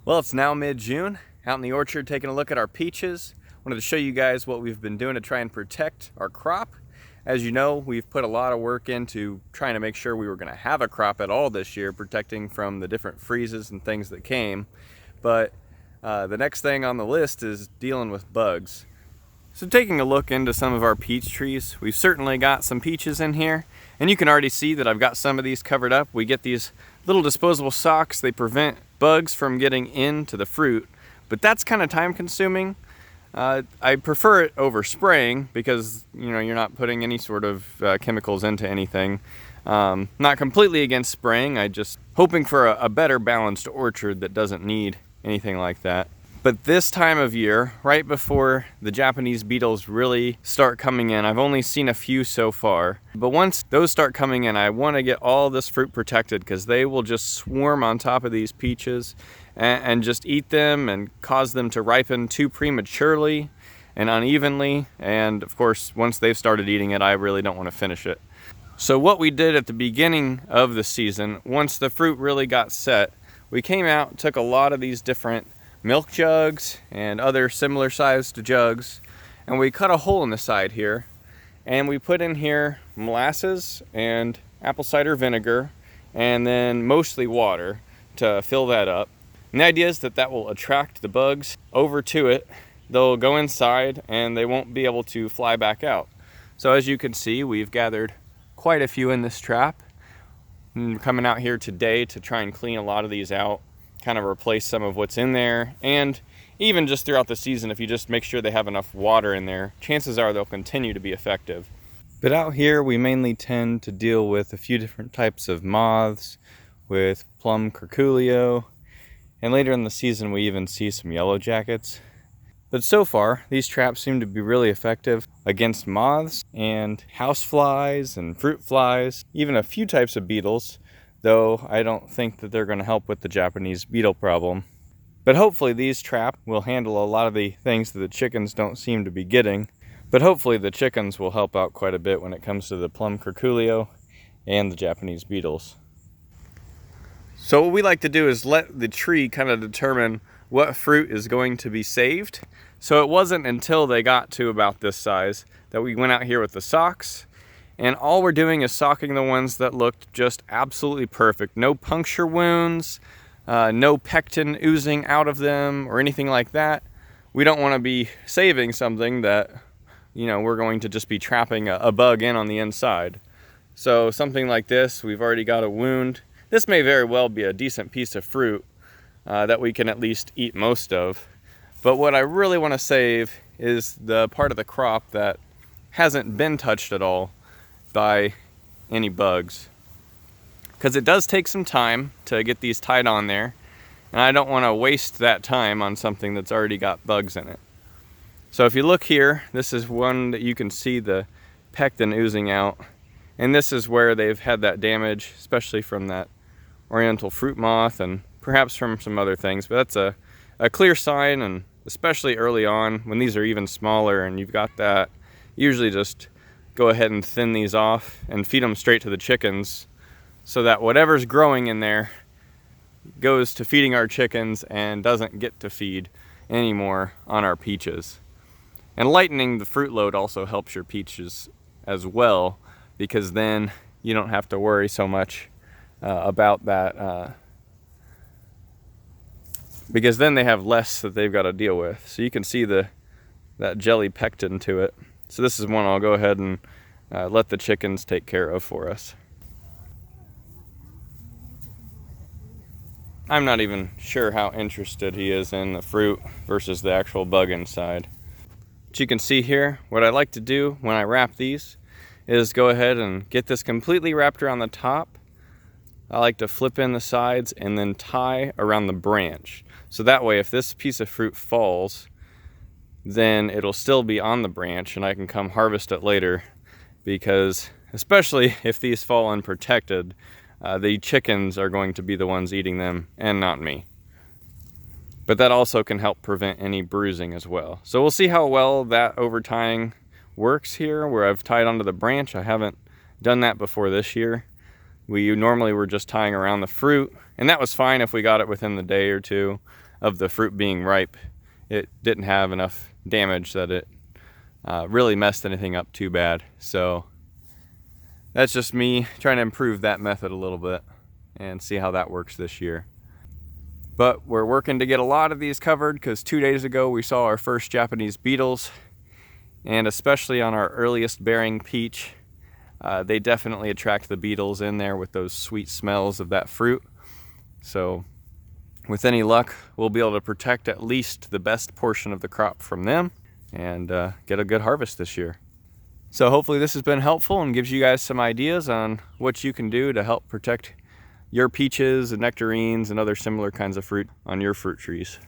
Well, it's now mid-June, out in the orchard taking a look at our peaches. Wanted to show you guys what we've been doing to try and protect our crop. As you know, we've put a lot of work into trying to make sure we were going to have a crop at all this year, protecting from the different freezes and things that came. But the next thing on the list is dealing with bugs. So taking a look into some of our peach trees, we've certainly got some peaches in here, and you can already see that I've got some of these covered up. We get these little disposable socks. They prevent bugs from getting into the fruit, but that's kind of time consuming. I prefer it over spraying because you're not putting any sort of chemicals into anything. Not completely against spraying, I just hoping for a better balanced orchard that doesn't need anything like that. But this time of year, right before the Japanese beetles really start coming in, I've only seen a few so far, but once those start coming in, I want to get all this fruit protected because they will just swarm on top of these peaches and just eat them and cause them to ripen too prematurely and unevenly. And of course, once they've started eating it, I really don't want to finish it. So what we did at the beginning of the season, once the fruit really got set, we came out, took a lot of these different milk jugs and other similar sized jugs, and we cut a hole in the side here, and we put in here molasses and apple cider vinegar, and then mostly water to fill that up. And the idea is that will attract the bugs over to it. They'll go inside and they won't be able to fly back out. So as you can see, we've gathered quite a few in this trap. I'm coming out here today to try and clean a lot of these out, kind of replace some of what's in there, and even just throughout the season, if you just make sure they have enough water in there, chances are they'll continue to be effective. But out here we mainly tend to deal with a few different types of moths, with plum, curculio, and later in the season we even see some yellow jackets. But so far these traps seem to be really effective against moths and house flies and fruit flies, even a few types of beetles, though I don't think that they're going to help with the Japanese beetle problem. But hopefully these traps will handle a lot of the things that the chickens don't seem to be getting. But hopefully the chickens will help out quite a bit when it comes to the plum curculio and the Japanese beetles. So what we like to do is let the tree kind of determine what fruit is going to be saved. So it wasn't until they got to about this size that we went out here with the socks. And all we're doing is socking the ones that looked just absolutely perfect. No puncture wounds, no pectin oozing out of them or anything like that. We don't want to be saving something that, we're going to just be trapping a bug in on the inside. So something like this, we've already got a wound. This may very well be a decent piece of fruit that we can at least eat most of. But what I really want to save is the part of the crop that hasn't been touched at all by any bugs, because it does take some time to get these tied on there, and I don't want to waste that time on something that's already got bugs in it. So if you look here, this is one that you can see the pectin oozing out, and this is where they've had that damage, especially from that oriental fruit moth and perhaps from some other things. But that's a clear sign, and especially early on when these are even smaller and you've got that, usually just go ahead and thin these off and feed them straight to the chickens so that whatever's growing in there goes to feeding our chickens and doesn't get to feed anymore on our peaches. And lightening the fruit load also helps your peaches as well, because then you don't have to worry so much about that, because then they have less that they've got to deal with. So you can see that jelly pectin to it. So this is one I'll go ahead and let the chickens take care of for us. I'm not even sure how interested he is in the fruit versus the actual bug inside. But you can see here, what I like to do when I wrap these is go ahead and get this completely wrapped around the top. I like to flip in the sides and then tie around the branch. So that way, if this piece of fruit falls, then it'll still be on the branch and I can come harvest it later, because especially if these fall unprotected, the chickens are going to be the ones eating them and not me. But that also can help prevent any bruising as well. So we'll see how well that over tying works here, where I've tied onto the branch. I haven't done that before this year. We normally were just tying around the fruit, and that was fine if we got it within the day or two. of the fruit being ripe, it didn't have enough damage that it really messed anything up too bad. So that's just me trying to improve that method a little bit and see how that works this year. But we're working to get a lot of these covered, because 2 days ago we saw our first Japanese beetles, and especially on our earliest bearing peach, they definitely attract the beetles in there with those sweet smells of that fruit. So with any luck, we'll be able to protect at least the best portion of the crop from them and get a good harvest this year. So hopefully this has been helpful and gives you guys some ideas on what you can do to help protect your peaches and nectarines and other similar kinds of fruit on your fruit trees.